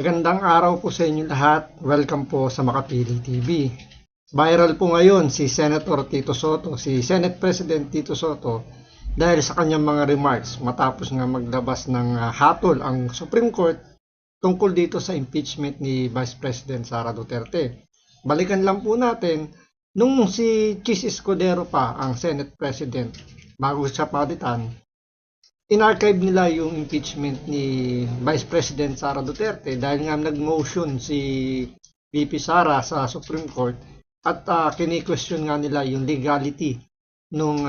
Magandang araw po sa inyo lahat. Welcome po sa Makapili TV. Viral po ngayon si Senator Tito Soto, si Senate President Tito Soto dahil sa kanyang mga remarks matapos nga maglabas ng hatol ang Supreme Court tungkol dito sa impeachment ni Vice President Sara Duterte. Balikan lang po natin nung si Chis Escudero pa ang Senate President bago siya palitan. In-archive nila yung impeachment ni Vice President Sara Duterte dahil nga nag-motion si VP Sara sa Supreme Court at kini-question nga nila yung legality nung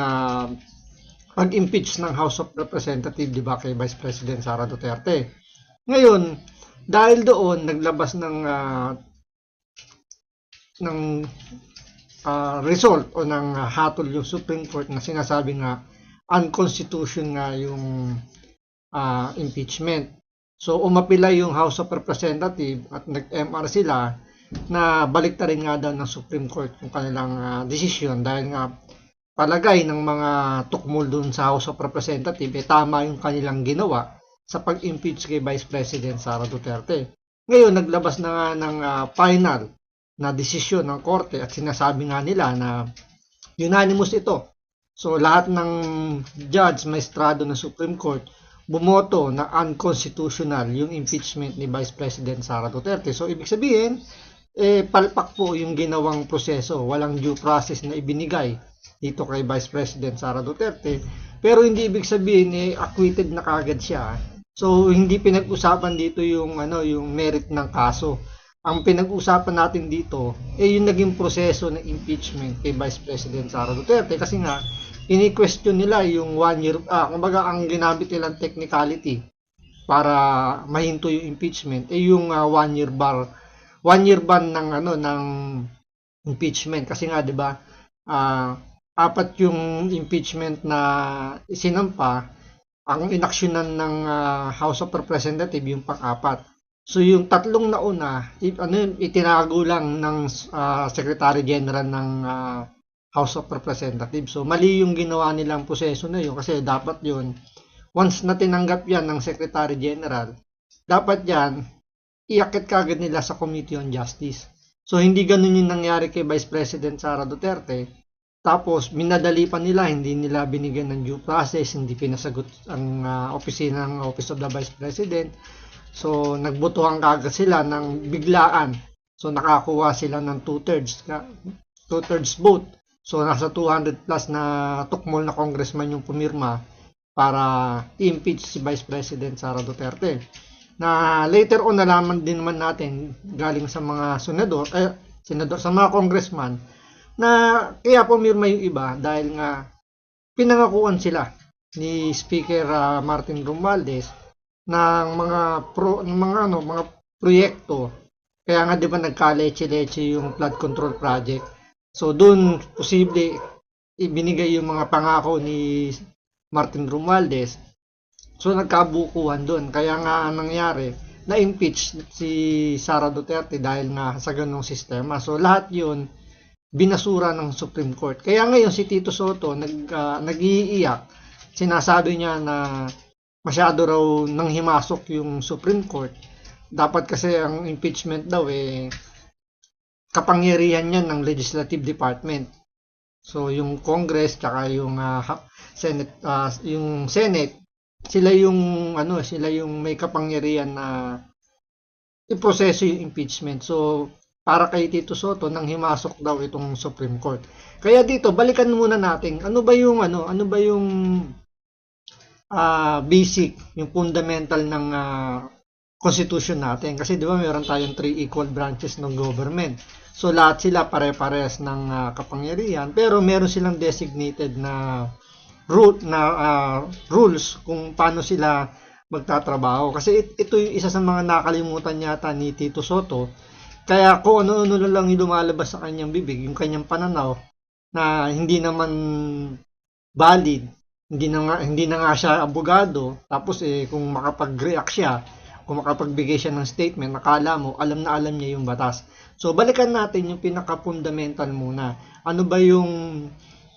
pag-impeach ng House of Representatives, di ba, kay Vice President Sara Duterte. Ngayon, dahil doon naglabas ng result o ng hatol yung Supreme Court na sinasabi nga unconstitutional nga yung impeachment. So umapila yung House of Representatives at nag-MR sila na baliktarin nga daw ng Supreme Court yung kanilang desisyon dahil nga palagay ng mga tukmol dun sa House of Representatives tama yung kanilang ginawa sa pag-impeach kay Vice President Sara Duterte. Ngayon naglabas na nga ng final na desisyon ng korte at sinasabi nga nila na unanimous ito. So lahat ng judge, maestrado ng Supreme Court bumoto na unconstitutional yung impeachment ni Vice President Sara Duterte. So ibig sabihin, palpak po yung ginawang proseso. Walang due process na ibinigay dito kay Vice President Sara Duterte. Pero hindi ibig sabihin acquitted na kagad siya. So hindi pinag-usapan dito yung yung merit ng kaso. Ang pinag-usapan natin dito yung naging proseso ng impeachment kay Vice President Sara Duterte kasi nga ini-question nila yung 1 year kumbaga ang ginamit nilang technicality para mahinto yung impeachment yung 1 year ban ng impeachment kasi nga 'di ba apat yung impeachment na isinampa ang inaksyonan ng House of Representatives yung pang-apat. So yung tatlong nauna, itinago lang ng Secretary General ng House of Representatives. So mali yung ginawa nilang proseso na yun kasi dapat yun, once na tinanggap yan ng Secretary General, dapat yan, iakit kagad nila sa Committee on Justice. So hindi ganun yung nangyari kay Vice President Sara Duterte. Tapos minadali pa nila, hindi nila binigyan ng due process, hindi pinasagot ang opisina ng Office of the Vice President. So, nagbotohan kagad sila ng biglaan. So, nakakuha sila ng 2/3 vote. So, nasa 200 plus na tukmol na congressman yung pumirma para i-impeach si Vice President Sara Duterte. Na later on, nalaman din naman natin galing sa mga senador, sa mga congressman, na kaya pumirma yung iba dahil nga pinangakuan sila ni Speaker Martin Romualdez ng mga proyekto. Kaya nga 'di ba nagkaleche-leche yung flood control project. So doon posible ibinigay yung mga pangako ni Martin Romualdez. So nagkabukuhan doon. Kaya nga nangyari na-impeach si Sara Duterte dahil nga sa ganung sistema. So lahat 'yun binasura ng Supreme Court. Kaya ngayon si Tito Soto nag-iiyak. Sinasabi niya na masyado raw nang himasok yung Supreme Court. Dapat kasi ang impeachment daw kapangyarihan yan ng Legislative Department. So yung Congress tsaka yung Senate, yung Senate, sila yung may kapangyarihan na iproseso yung impeachment. So para kay Tito Soto nang himasok daw itong Supreme Court. Kaya dito balikan muna natin ano ba yung basic, yung fundamental ng constitution natin. Kasi di ba meron tayong 3 equal branches ng government. So lahat sila pare-pares ng kapangyarihan pero meron silang designated na rules kung paano sila magtatrabaho. Kasi ito yung isa sa mga nakalimutan yata ni Tito Soto. Kaya kung ano-ano lang yung lumalabas sa kanyang bibig, yung kanyang pananaw na hindi naman valid. Hindi na nga siya abogado, tapos kung makapag-react siya, kung makapagbigay siya ng statement, nakala mo, alam na alam niya yung batas. So, balikan natin yung pinaka-fundamental muna. Ano ba yung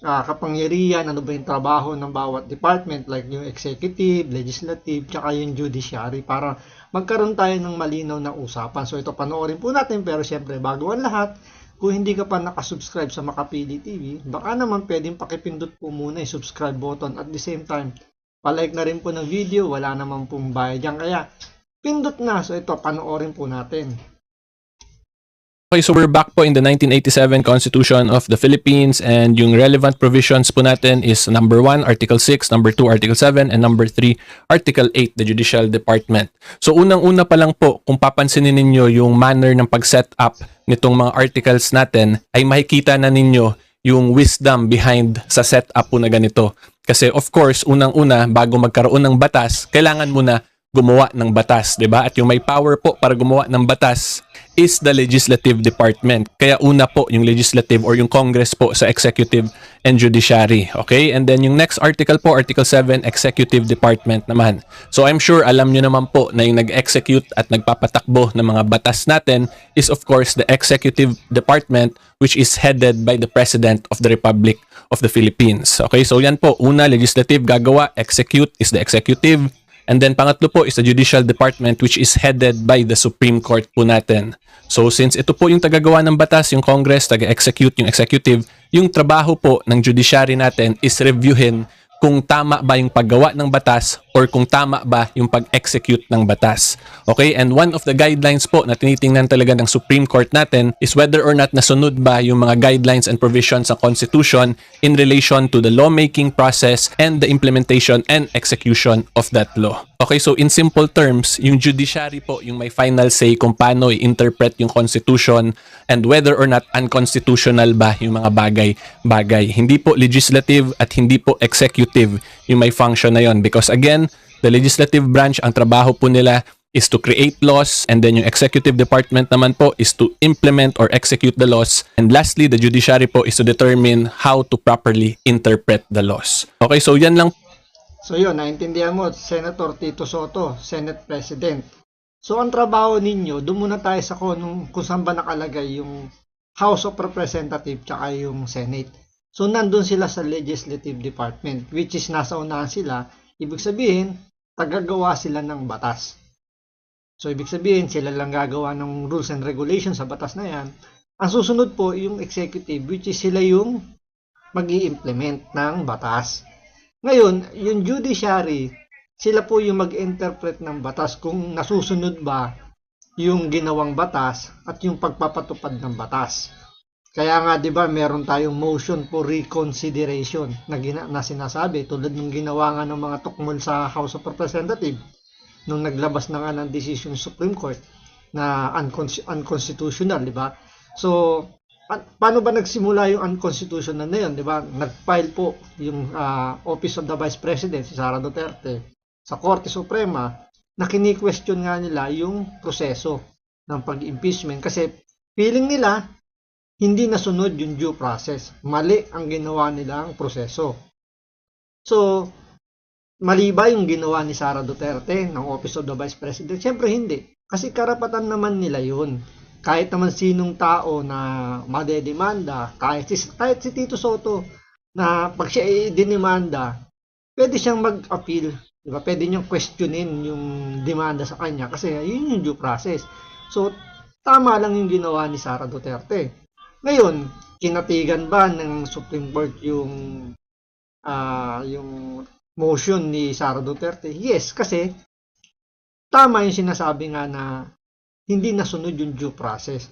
kapangyarihan, ano ba yung trabaho ng bawat department like yung executive, legislative, tsaka yung judiciary para magkaroon tayo ng malinaw na usapan. So ito panoorin po natin, pero syempre bago ang lahat, kung hindi ka pa nakasubscribe sa Makapili TV, baka naman pwedeng pakipindot po muna yung subscribe button at the same time, palike na rin po ng video, wala naman pong bayad yan. Kaya pindot na. So ito, panoorin po natin. Okay, so we're back po in the 1987 Constitution of the Philippines, and yung relevant provisions po natin is number 1, Article 6, number 2, Article 7, and number 3, Article 8, the Judicial Department. So unang-una pa lang po, kung papansinin ninyo yung manner ng pag-set up nitong mga articles natin, ay makikita na ninyo yung wisdom behind sa setup po na ganito. Kasi of course, unang-una, bago magkaroon ng batas, kailangan mo na gumawa ng batas, 'di ba? At yung may power po para gumawa ng batas is the legislative department. Kaya una po yung legislative or yung Congress po sa executive and judiciary. Okay? And then yung next article po, Article 7, executive department naman. So I'm sure alam nyo naman po na yung nag-execute at nagpapatakbo ng mga batas natin is of course the executive department, which is headed by the President of the Republic of the Philippines. Okay? So yan po, una legislative gagawa, execute is the executive. And then pangatlo po is the Judicial Department, which is headed by the Supreme Court po natin. So since ito po yung tagagawa ng batas, yung Congress, taga-execute yung executive, yung trabaho po ng judiciary natin is reviewin kung tama ba yung paggawa ng batas or kung tama ba yung pag-execute ng batas. Okay? And one of the guidelines po na tinitingnan talaga ng Supreme Court natin is whether or not nasunod ba yung mga guidelines and provisions ng Constitution in relation to the lawmaking process and the implementation and execution of that law. Okay, so in simple terms, yung judiciary po yung may final say kung paano i-interpret yung Constitution and whether or not unconstitutional ba yung mga bagay-bagay. Hindi po legislative at hindi po executive yung may function na yon, because again, the legislative branch, ang trabaho po nila is to create laws, and then yung executive department naman po is to implement or execute the laws, and lastly, the judiciary po is to determine how to properly interpret the laws. Okay, so yan lang. So yun, naintindihan mo, Senator Tito Soto, Senate President. So ang trabaho ninyo, doon muna tayo sa kung saan ba nakalagay yung House of Representatives tsaka yung Senate. So nandun sila sa Legislative Department, which is nasa unahan sila. Ibig sabihin, tagagawa sila ng batas. So ibig sabihin, sila lang gagawa ng rules and regulations sa batas na yan. Ang susunod po, yung executive, which is sila yung mag-i-implement ng batas. Ngayon, yung judiciary, sila po yung mag-interpret ng batas kung nasusunod ba yung ginawang batas at yung pagpapatupad ng batas. Kaya nga 'di ba, meron tayong motion for reconsideration na sinasabi tulad ng ginawa nga ng mga tukmol sa House of Representatives nung naglabas na nga ng decision ng Supreme Court na unconstitutional, 'di ba? So paano ba nagsimula yung unconstitutional na yun, di ba? Nag-file po yung Office of the Vice President, si Sara Duterte, sa Korte Suprema, na kini-question nga nila yung proseso ng pag-impeachment kasi feeling nila hindi nasunod yung due process. Mali ang ginawa nilang proseso. So, mali ba yung ginawa ni Sara Duterte ng Office of the Vice President? Siyempre hindi. Kasi karapatan naman nila yun. Kahit naman sinong tao na madedemanda, kahit si Tito Soto na pag siya i-demanda, pwede siyang mag-appeal, di ba? Pwede niyang questionin yung demanda sa kanya kasi yun yung due process. So, tama lang yung ginawa ni Sara Duterte. Ngayon, kinatigan ba ng Supreme Court yung motion ni Sara Duterte? Yes, kasi tama yung sinasabi nga na hindi nasunod yung due process.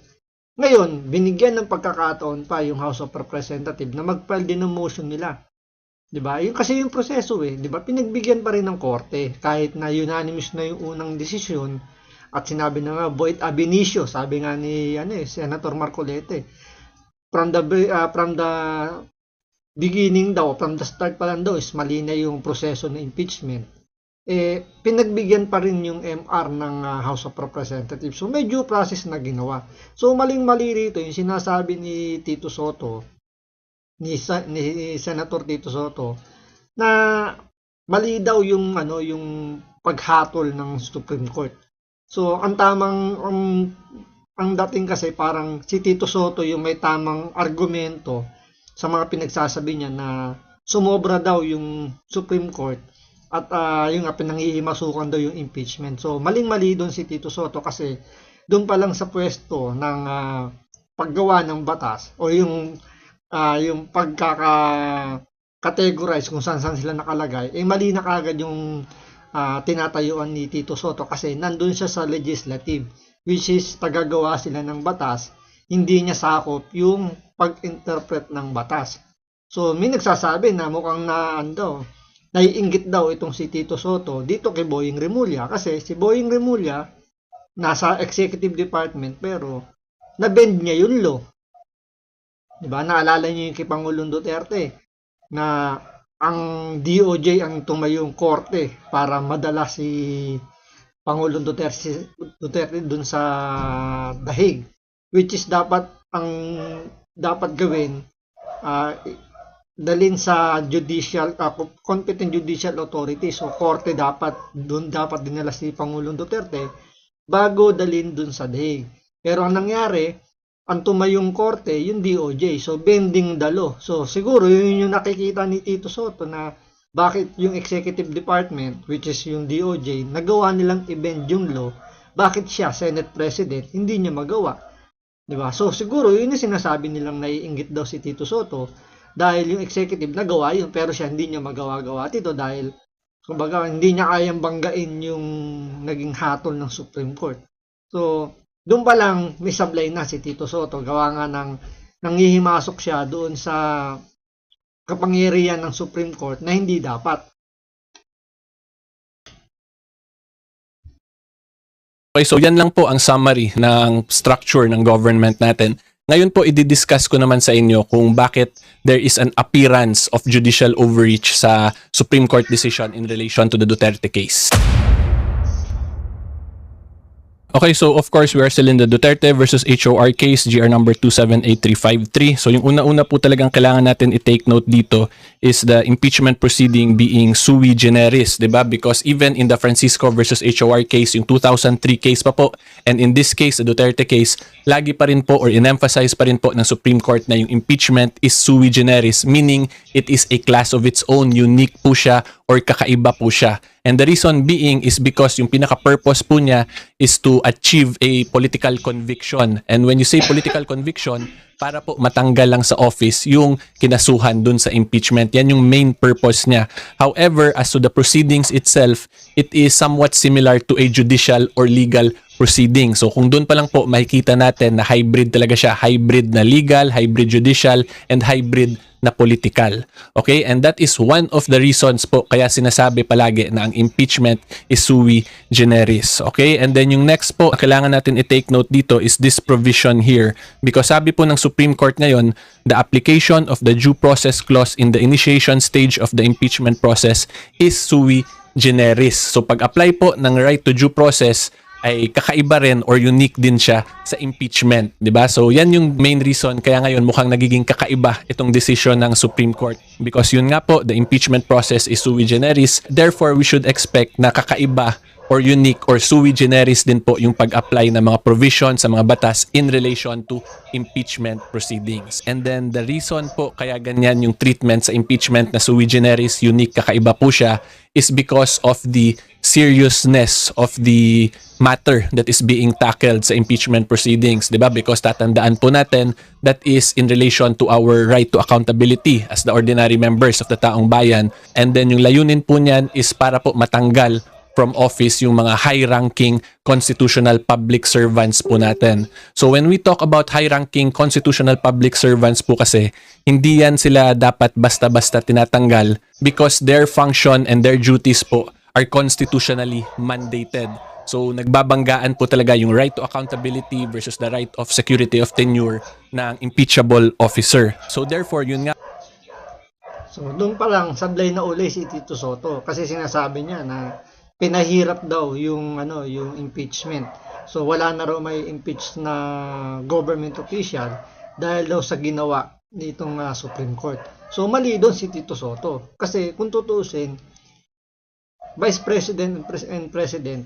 Ngayon, binigyan ng pagkakataon pa yung House of Representatives na mag-file din ng motion nila. 'Di ba? Yung kasi yung proseso 'di ba? Pinagbigyan pa rin ng korte kahit na unanimous na yung unang desisyon at sinabi na nga void ab initio, sabi nga ni Senator Marcoleta. From the beginning daw, from the start pa lang daw is mali na yung proseso ng impeachment. Pinagbigyan pa rin yung MR ng House of Representatives. So, may due process na ginawa. So, maling-mali rito yung sinasabi ni Tito Soto, ni Senator Tito Soto, na mali daw yung paghatol ng Supreme Court. So, ang dating kasi parang si Tito Soto yung may tamang argumento sa mga pinagsasabi niya na sumobra daw yung Supreme Court at yung pinanghihimasukan daw yung impeachment. So maling-mali doon si Tito Soto kasi doon pa lang sa pwesto ng paggawa ng batas o yung pagkaka-categorize kung saan sila nakalagay, mali na kagad yung tinatayuan ni Tito Soto kasi nandun siya sa legislative, which is tagagawa sila ng batas, hindi niya sakop yung pag-interpret ng batas. So may nagsasabi na mukhang naiinggit daw itong si Tito Soto dito kay Boying Remulla kasi si Boying Remulla nasa executive department pero na-bend niya yung law. Diba? Naalala niyo yung kay Pangulong Duterte na ang DOJ ang tumayong korte para madala si Pangulong Duterte dun sa dahig, which is dapat gawin dalin sa competent judicial authority. So korte dapat dinala si Pangulong Duterte bago dalin dun sa dahig. Pero ang nangyari, ang tumayong korte, yung DOJ. So, bending the law. So, siguro, yun yung nakikita ni Tito Soto na bakit yung executive department, which is yung DOJ, nagawa nilang i-bend yung law, bakit siya, Senate President, hindi niya magawa. Diba? So, siguro, yun yung sinasabi nilang naiinggit daw si Tito Soto dahil yung executive nagawa yun, pero siya hindi niya magawa-gawa dito dahil, kumbaga, hindi niya kayang banggain yung naging hatol ng Supreme Court. So, doon pa lang may sablay na si Tito Soto. Gawa nga nanghihimasok siya doon sa kapangyarihan ng Supreme Court na hindi dapat. Okay, so yan lang po ang summary ng structure ng government natin. Ngayon po, i-discuss ko naman sa inyo kung bakit there is an appearance of judicial overreach sa Supreme Court decision in relation to the Duterte case. Okay, so of course, we are still in the Duterte versus HOR case, GR number 278353. So yung una-una po talagang kailangan natin i-take note dito is the impeachment proceeding being sui generis, diba? Because even in the Francisco versus HOR case, yung 2003 case pa po, and in this case, the Duterte case, lagi pa rin po or in-emphasize pa rin po ng Supreme Court na yung impeachment is sui generis, meaning it is a class of its own, unique po siya or kakaiba po siya. And the reason being is because yung pinaka-purpose po niya is to achieve a political conviction. And when you say political conviction, para po matanggal lang sa office yung kinasuhan dun sa impeachment. Yan yung main purpose niya. However, as to the proceedings itself, it is somewhat similar to a judicial or legal proceeding. So kung dun pa lang po makikita natin na hybrid talaga siya. Hybrid na legal, hybrid judicial, and hybrid na political. Okay? And that is one of the reasons po kaya sinasabi palagi na ang impeachment is sui generis. Okay? And then yung next po, kailangan natin i-take note dito is this provision here. Because sabi po ng Supreme Court ngayon, the application of the due process clause in the initiation stage of the impeachment process is sui generis. So pag-apply po ng right to due process, ay kakaiba rin or unique din siya sa impeachment, 'di ba? So yan yung main reason kaya ngayon mukhang nagiging kakaiba itong decision ng Supreme Court because yun nga po, the impeachment process is sui generis. Therefore, we should expect na kakaiba or unique or sui generis din po yung pag-apply ng mga provisions sa mga batas in relation to impeachment proceedings. And then the reason po kaya ganyan yung treatment sa impeachment na sui generis, unique, kakaiba po siya is because of the seriousness of the matter that is being tackled sa impeachment proceedings, 'di ba? Because tatandaan po natin that is in relation to our right to accountability as the ordinary members of the taong bayan. And then yung layunin po niyan is para po matanggal from office yung mga high-ranking constitutional public servants po natin. So when we talk about high-ranking constitutional public servants po kasi, hindi yan sila dapat basta-basta tinatanggal because their function and their duties po are constitutionally mandated. So nagbabanggaan po talaga yung right to accountability versus the right of security of tenure ng impeachable officer. So therefore, yun nga. So doon pa lang sablay na uli si Tito Soto kasi sinasabi niya na pinahirap daw yung yung impeachment. So wala na raw may impeach na government official dahil daw sa ginawa nitong Supreme Court. So mali doon si Tito Soto kasi kung tutuusin, Vice President and President,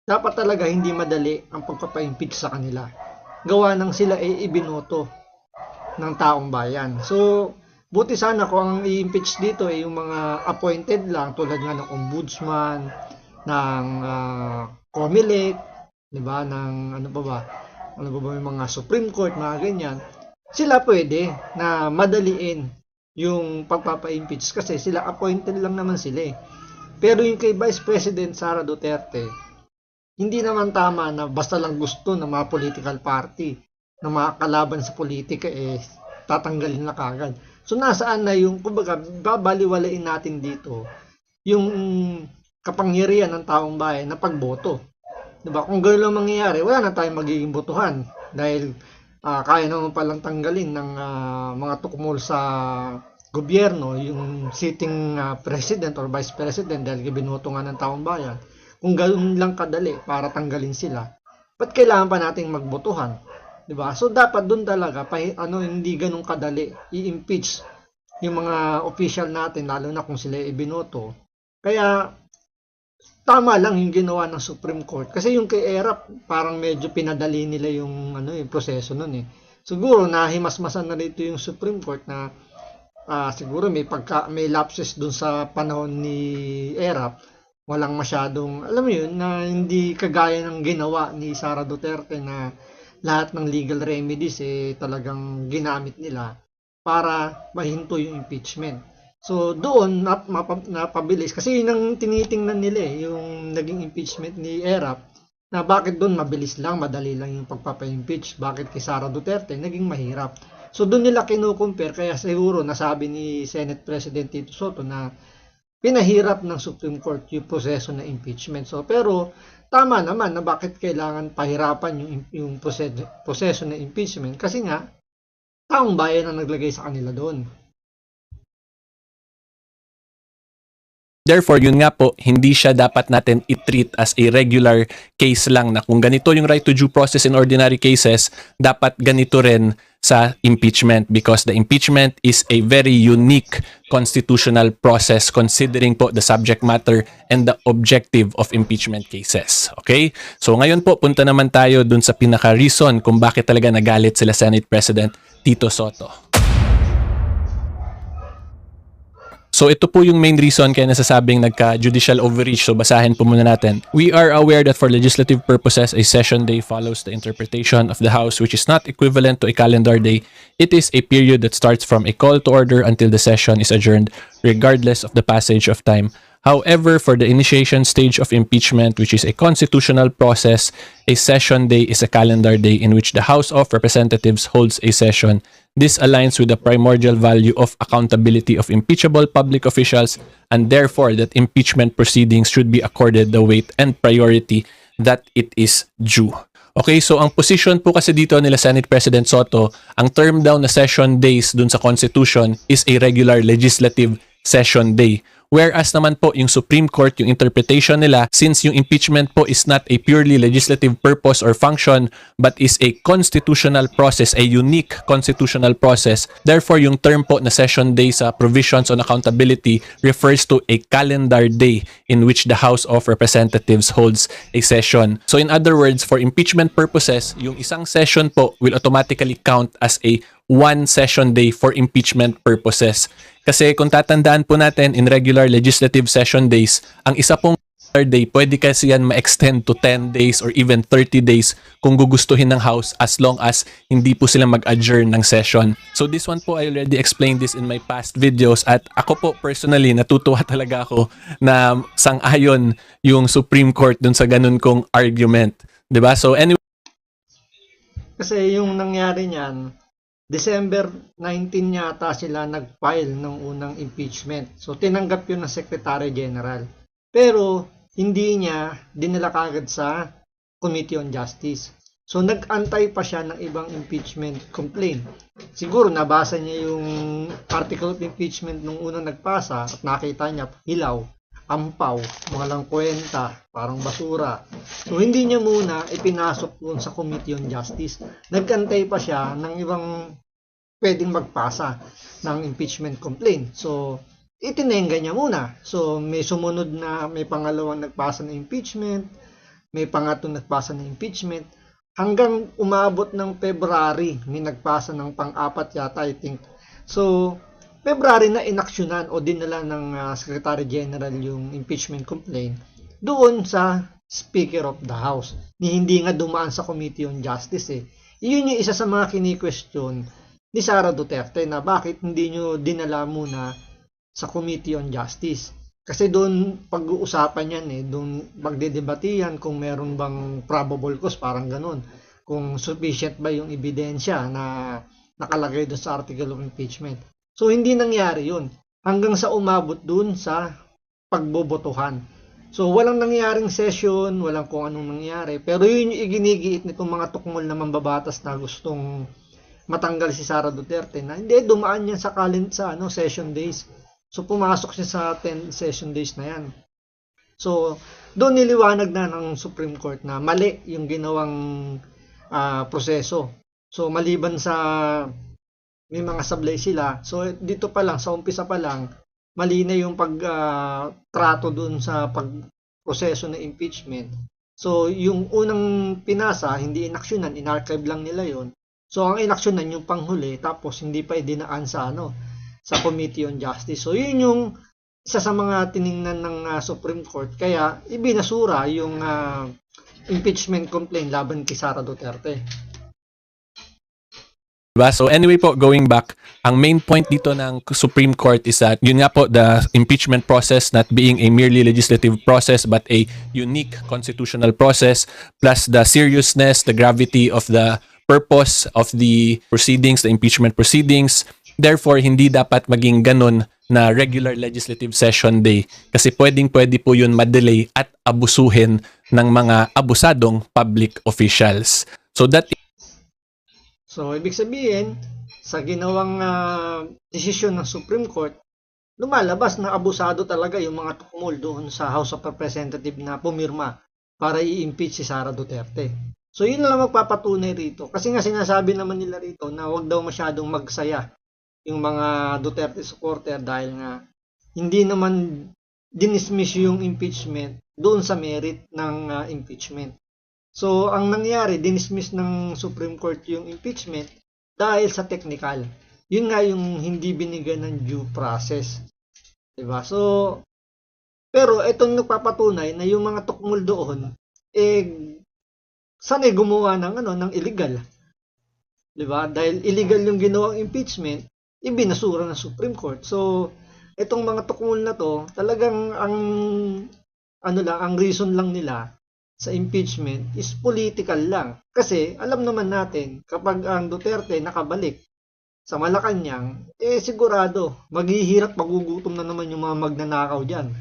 dapat talaga hindi madali ang pagpapa-impeach sa kanila. Gawa ng sila ay ibinoto ng taong bayan. So, Buti sana kung ang i-impeach dito ay yung mga appointed lang tulad nga ng ombudsman, ng COMELEC, 'di ba? Ng ano pa ba? Ano ba yung mga Supreme Court, mga ganyan. Sila pwede na madaliin yung pagpapa-impeach kasi sila appointed lang naman sila eh. Pero yung kay Vice President Sara Duterte, hindi naman tama na basta lang gusto ng mga political party na mga kalaban sa politika eh tatanggalin na kagad. So nasaan na yung, kumbaga, babaliwalain natin dito yung kapangyarihan ng taong bayan na pagboto. Diba? Kung gano'n lang mangyayari, wala na tayong magiging botohan dahil kaya naman palang tanggalin ng mga tukmol sa gobyerno yung sitting president or vice president dahil binoto nga ng taong bayan. Kung gano'n lang kadali para tanggalin sila, ba't kailangan pa nating magbotohan? 'Di ba? So dapat doon talaga hindi ganoon kadali i-impeach yung mga official natin lalo na kung sila ibinoto. Kaya tama lang yung ginawa ng Supreme Court kasi yung kay ERAP parang medyo pinadali nila yung yung proseso noon eh. Siguro nahimasmasan na dito yung Supreme Court na siguro may lapses doon sa panahon ni ERAP. Walang masyadong, alam mo yun, na hindi kagaya ng ginawa ni Sara Duterte na lahat ng legal remedies talagang ginamit nila para mahinto yung impeachment. So doon napabilis kasi yun ang tinitingnan nila yung naging impeachment ni ERAP na bakit doon mabilis lang, madali lang yung pagpapa-impeach, bakit kay Sara Duterte naging mahirap. So doon nila kinukumpare kaya siguro nasabi ni Senate President Tito Soto na pinahirap ng Supreme Court yung proseso ng impeachment. So pero tama naman na bakit kailangan pahirapan yung proseso ng impeachment kasi nga taong bayan ang naglagay sa kanila doon. Therefore, yun nga po, hindi siya dapat natin i-treat as a regular case lang na kung ganito yung right to due process in ordinary cases, dapat ganito rin sa impeachment because the impeachment is a very unique constitutional process considering po the subject matter and the objective of impeachment cases. Okay? So ngayon po, punta naman tayo dun sa pinaka-reason kung bakit talaga nagalit sila Senate President Tito Soto. So ito po yung main reason kaya nasasabing nagka-judicial overreach. So basahin po muna natin. We are aware that for legislative purposes, a session day follows the interpretation of the House which is not equivalent to a calendar day. It is a period that starts from a call to order until the session is adjourned, regardless of the passage of time. However, for the initiation stage of impeachment, which is a constitutional process, a session day is a calendar day in which the House of Representatives holds a session. This aligns with the primordial value of accountability of impeachable public officials and therefore that impeachment proceedings should be accorded the weight and priority that it is due. Okay, so ang position po kasi dito nila Senate President Soto, ang term daw na session days dun sa Constitution is a regular legislative session day. Whereas naman po yung Supreme Court, yung interpretation nila, since yung impeachment po is not a purely legislative purpose or function, but is a constitutional process, a unique constitutional process, therefore yung term po na session day sa provisions on accountability refers to a calendar day in which the House of Representatives holds a session. So in other words, for impeachment purposes, yung isang session po will automatically count as a one session day for impeachment purposes. Kasi kung tatandaan po natin in regular legislative session days, ang isa pong day, pwede kasi yan ma-extend to 10 days or even 30 days kung gugustuhin ng House as long as hindi po sila mag-adjourn ng session. So this one po, I already explained this in my past videos at ako po personally, natutuwa talaga ako na sang-ayon yung Supreme Court dun sa ganun kong argument. 'Di ba? So anyway. Kasi yung nangyari niyan, December 19 yata sila nag-file ng unang impeachment. So tinanggap yun ng Secretary General. Pero hindi niya dinala kagad sa Committee on Justice. So nag-antay pa siya ng ibang impeachment complaint. Siguro nabasa niya yung article of impeachment nung unang nagpasa at nakita niya hilaw, ampaw, walang kwenta, parang basura. So hindi niya muna ipinasok doon sa Committee on Justice. Nagantay pa siya ng ibang pwedeng magpasa ng impeachment complaint. So itinengga niya muna. So may sumunod na, may pangalawang nagpasa ng impeachment, may pangatlong nagpasa ng impeachment, hanggang umabot ng February, may nagpasa ng pang-apat yata, I think. So February na inaksyonan o dinala ng Secretary General yung impeachment complaint doon sa Speaker of the House. Hindi nga dumaan sa Committee on Justice eh. Yun yung isa sa mga kini-question ni Sara Duterte na bakit hindi nyo dinala muna sa Committee on Justice. Kasi doon pag-uusapan yan eh, doon magdedebatihan kung meron bang probable cause, parang ganun. Kung sufficient ba yung ebidensya na nakalagay doon sa article of impeachment. So, hindi nangyari yun. Hanggang sa umabot dun sa pagbobotohan. So, walang nangyaring session, walang kung anong nangyari. Pero yun yung iginigiit nitong mga tukmol na mambabatas na gustong matanggal si Sara Duterte na hindi, dumaan yan sa session days. So, pumasok siya sa 10 session days na yan. So, doon niliwanag na ng Supreme Court na mali yung ginawang proseso. So, maliban sa may mga sablay sila. So, dito pa lang, sa umpisa pa lang, mali na yung pagtrato dun sa pagproseso ng impeachment. So, yung unang pinasa, hindi inaksyonan, in-archive lang nila yon. So, ang inaksyonan yung panghuli, tapos hindi pa idinaan sa sa Committee on Justice. So, yun yung isa sa mga tiningnan ng Supreme Court. Kaya, ibinasura yung impeachment complaint laban kay Sara Duterte. Diba? So anyway po, going back, ang main point dito ng Supreme Court is that yun nga po, the impeachment process not being a merely legislative process but a unique constitutional process, plus the seriousness, the gravity of the purpose of the proceedings, the impeachment proceedings. Therefore, hindi dapat maging ganun na regular legislative session day kasi pwedeng-pwede po yun madelay at abusuhin ng mga abusadong public officials. So that So, ibig sabihin, sa ginawang desisyon ng Supreme Court, lumalabas na abusado talaga yung mga tukmol doon sa House of Representatives na pumirma para i-impeach si Sara Duterte. So, yun na lang magpapatunay rito. Kasi nga sinasabi naman nila rito na wag daw masyadong magsaya yung mga Duterte supporter dahil nga hindi naman dinismiss yung impeachment doon sa merit ng impeachment. So, ang nangyari, dinismiss ng Supreme Court yung impeachment dahil sa technical. Yun nga yung hindi binigyan ng due process. Diba? So, pero itong nagpapatunay na yung mga tukmol doon, sanay gumawa ng illegal. Diba? Dahil illegal yung ginawang impeachment, ibinasura ng Supreme Court. So, itong mga tukmol na to, talagang ang reason lang nila sa impeachment is political lang. Kasi alam naman natin, kapag ang Duterte nakabalik sa Malacanang, sigurado, maghihirap, magugutom na naman yung mga magnanakaw dyan.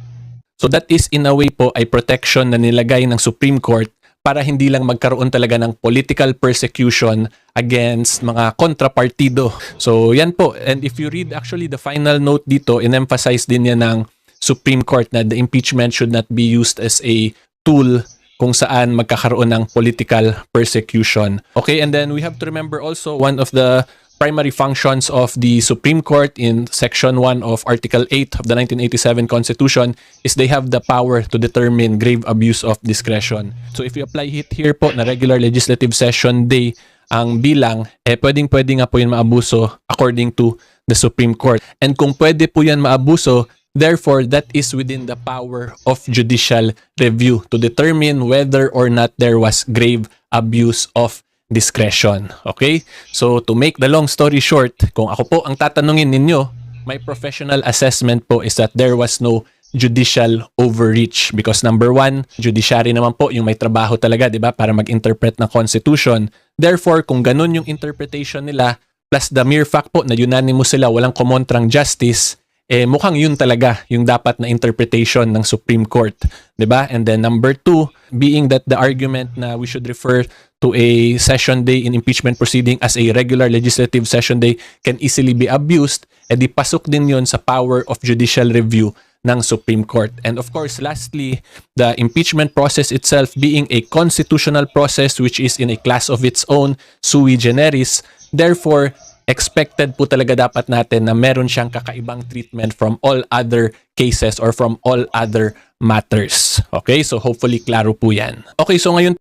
So that is in a way po ay protection na nilagay ng Supreme Court para hindi lang magkaroon talaga ng political persecution against mga kontrapartido. So yan po. And if you read actually the final note dito, in-emphasize din yan ng Supreme Court na the impeachment should not be used as a tool kung saan magkakaroon ng political persecution. Okay, and then we have to remember also one of the primary functions of the Supreme Court in Section 1 of Article 8 of the 1987 Constitution is they have the power to determine grave abuse of discretion. So if you apply it here po na regular legislative session day, ang bilang, pwedeng-pwede nga po yun maabuso according to the Supreme Court. And kung pwede po yan maabuso, therefore, that is within the power of judicial review to determine whether or not there was grave abuse of discretion. Okay? So, to make the long story short, kung ako po ang tatanungin ninyo, my professional assessment po is that there was no judicial overreach because number one, judiciary naman po yung may trabaho talaga, di ba, para mag-interpret ng Constitution. Therefore, kung ganun yung interpretation nila, plus the mere fact po na unanimous sila, walang kumontrang justice, mukhang yun talaga yung dapat na interpretation ng Supreme Court, 'di ba? And then number two, being that the argument na we should refer to a session day in impeachment proceeding as a regular legislative session day can easily be abused, di pasok din yun sa power of judicial review ng Supreme Court. And of course, lastly, the impeachment process itself being a constitutional process which is in a class of its own, sui generis, therefore expected po talaga dapat natin na meron siyang kakaibang treatment from all other cases or from all other matters. Okay? So hopefully klaro po yan. Okay, so ngayon,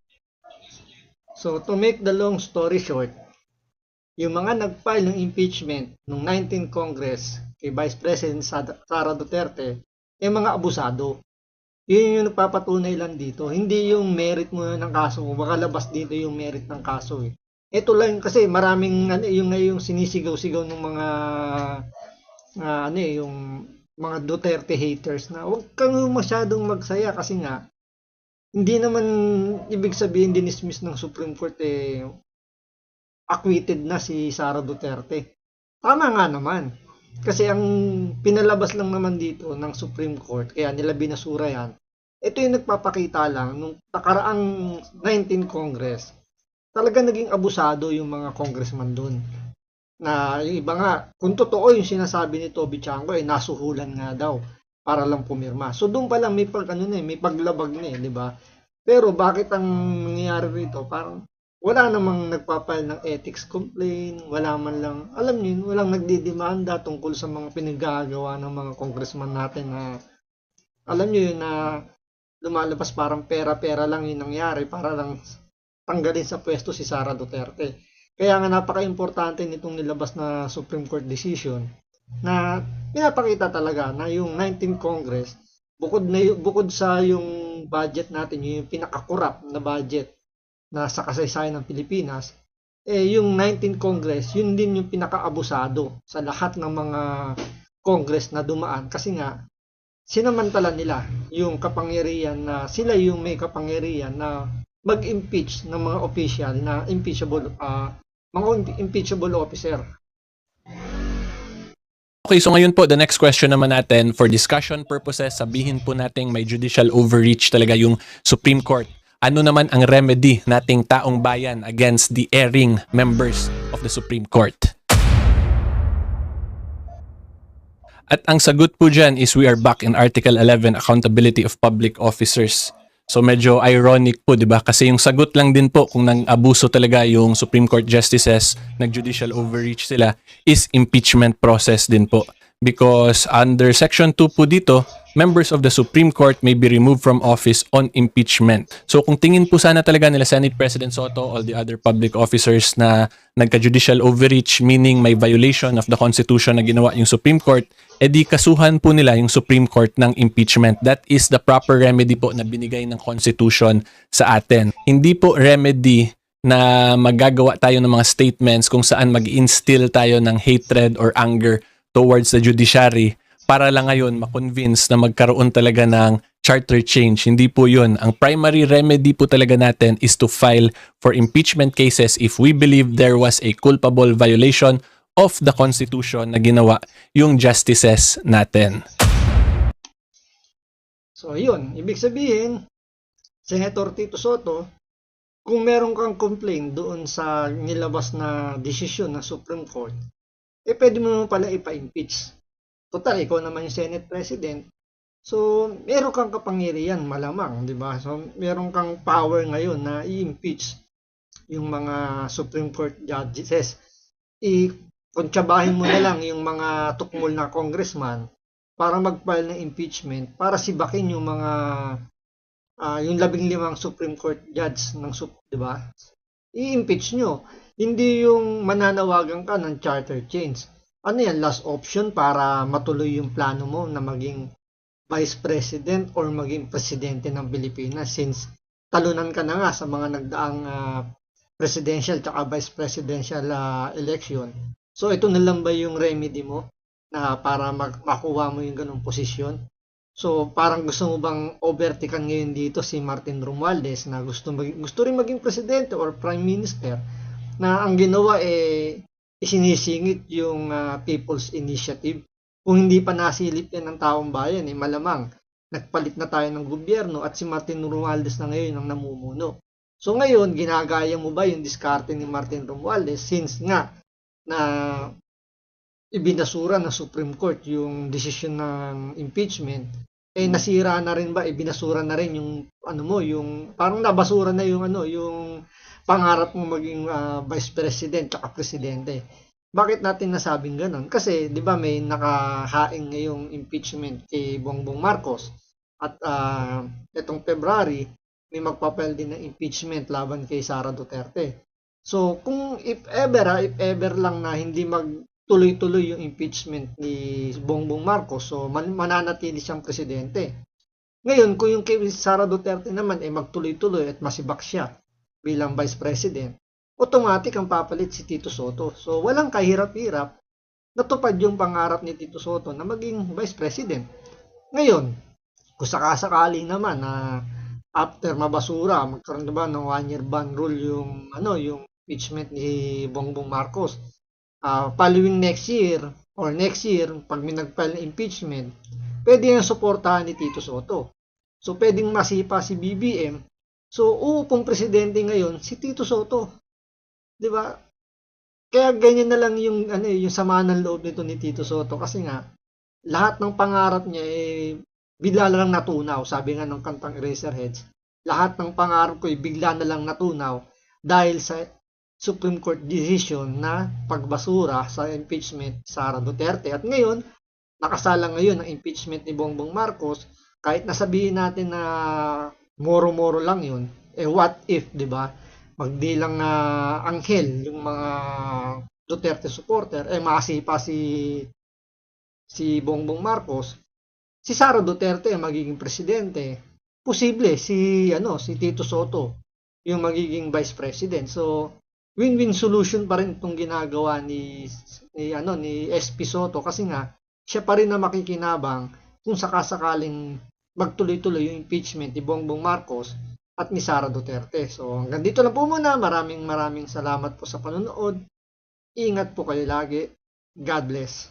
so to make the long story short, yung mga nag-file ng impeachment noong 19th Congress kay Vice President Sara Duterte, mga abusado. Yun yung nagpapatunay lang dito. Hindi yung merit mo ng kaso. Baka labas dito yung merit ng kaso eh. Ito lang kasi maraming yung sinisigaw-sigaw ng mga yung mga Duterte haters na huwag kang masyadong magsaya kasi nga hindi naman ibig sabihin dinismiss ng Supreme Court acquitted na si Sara Duterte. Tama nga naman. Kasi ang pinalabas lang naman dito ng Supreme Court, kaya nila binasura yan, ito yung nagpapakita lang nung nakaraang 19 Congress, talaga naging abusado yung mga congressman doon. Na yung iba nga, kung totoo yung sinasabi ni Toby Chango, nasuhulan nga daw para lang pumirma. So doon pa lang may may paglabag na di ba? Pero bakit ang nangyayari rito? Parang wala namang nagpapile ng ethics complaint, wala man lang, alam niyo, walang nagdidemanda tungkol sa mga pinagagawa ng mga congressman natin na, alam niyo yun, na lumalabas parang pera-pera lang yung nangyari para lang tanggalin sa pwesto si Sara Duterte. Kaya nga napaka-importante nitong nilabas na Supreme Court decision na pinapakita talaga na yung 19th Congress, bukod sa yung budget natin, yung pinaka-corrupt na budget na sa kasaysayan ng Pilipinas, yung 19th Congress, yun din yung pinaka-abusado sa lahat ng mga Congress na dumaan kasi nga sinamantala nila yung kapangyarihan na sila yung may kapangyarihan na mag-impeach ng mga official na mga impeachable officer. Okay, so ngayon po, the next question naman natin, for discussion purposes, sabihin po nating may judicial overreach talaga yung Supreme Court. Ano naman ang remedy nating taong bayan against the erring members of the Supreme Court? At ang sagot po dyan is we are back in Article 11, Accountability of Public Officers. So medyo ironic po, di ba? Kasi yung sagot lang din po kung nang-abuso talaga yung Supreme Court justices, nag-judicial overreach sila, is impeachment process din po. Because under Section 2 po dito, members of the Supreme Court may be removed from office on impeachment. So kung tingin po sana talaga nila Senate President Soto, all the other public officers na nagka-judicial overreach, meaning may violation of the Constitution na ginawa yung Supreme Court, edi kasuhan po nila yung Supreme Court ng impeachment. That is the proper remedy po na binigay ng Constitution sa atin. Hindi po remedy na magagawa tayo ng mga statements kung saan mag-instill tayo ng hatred or anger towards the judiciary para lang ngayon ma-convince na magkaroon talaga ng charter change. Hindi po yun. Ang primary remedy po talaga natin is to file for impeachment cases if we believe there was a culpable violation of the Constitution na ginawa yung justices natin. So yun, ibig sabihin, Senator Tito Soto, kung meron kang complaint doon sa nilabas na desisyon ng Supreme Court, pwede mo pala ipa-impeach. Total, ikaw naman yung Senate President. So, meron kang kapangyarihan, malamang, di ba? So, meron kang power ngayon na i-impeach yung mga Supreme Court judges. Kuntsabahin mo na lang yung mga tukmol na congressman para mag-file ng impeachment, para sibakin yung mga yung 15 Supreme Court judge ng di ba? I-impeach nyo. Hindi yung mananawagan ka ng charter change. Ano yan, last option para matuloy yung plano mo na maging Vice President or maging Presidente ng Pilipinas since talunan ka na nga sa mga nagdaang presidential at Vice Presidential election. So ito na lang ba yung remedy mo na para makuha mo yung ganung posisyon? So parang gusto mo bang overtikan ngayon dito si Martin Romualdez na gusto rin maging Presidente or Prime Minister, na ang ginawa isinisingit yung People's Initiative. Kung hindi pa nasilip yan ng taong bayan, malamang nagpalit na tayo ng gobyerno at si Martin Romualdez na ngayon ang namumuno. So ngayon, ginagaya mo ba yung diskarte ni Martin Romualdez since nga na ibinasura ng Supreme Court yung desisyon ng impeachment, nasira na rin ba, ibinasura na rin yung yung parang nabasura na yung yung pangarap mo maging Vice President at Presidente. Bakit natin nasabing ganun? Kasi 'di ba may nakahaing ngayong impeachment kay Bongbong Marcos at itong February may magpapile din ng impeachment laban kay Sara Duterte. So kung if ever lang na hindi tuloy-tuloy yung impeachment ni Bongbong Marcos. So mananatili siyang presidente. Ngayon, kung yung kay Sara Duterte naman ay magtuloy-tuloy at masibak siya bilang Vice President, automatic ang papalit si Tito Soto. So walang kahirap-hirap, natupad yung pangarap ni Tito Soto na maging Vice President. Ngayon, kung sakasakali naman na after mabasura, magkaroon na ba ng 1-year ban rule yung impeachment ni Bongbong Marcos, following next year pag may nag-file ng impeachment, pwede yung suportahan ni Tito Soto. So pwedeng masipa si BBM. So uupong presidente ngayon si Tito Soto. 'Di ba? Kaya ganyan na lang yung yung sama ng loob nito ni Tito Soto kasi nga lahat ng pangarap niya bigla na lang natunaw. Sabi nga ng kantang Eraserheads, lahat ng pangarap ko bigla na lang natunaw dahil sa Supreme Court decision na pagbasura sa impeachment Sara Duterte. At ngayon, nakasalang ngayon ang impeachment ni Bongbong Marcos. Kahit nasabihin natin na moro-moro lang yun, what if, di ba? Magdilang anghel yung mga Duterte supporter, masipa si Bongbong Marcos, si Sara Duterte ang magiging presidente. Posible si Tito Soto yung magiging vice president. So win-win solution pa rin itong ginagawa ni SP Soto kasi nga siya pa rin na makikinabang kung sakasakaling magtuloy-tuloy yung impeachment ni Bongbong Marcos at ni Sara Duterte. So hanggang dito lang po muna. Maraming salamat po sa panonood. Ingat po kayo lagi. God bless.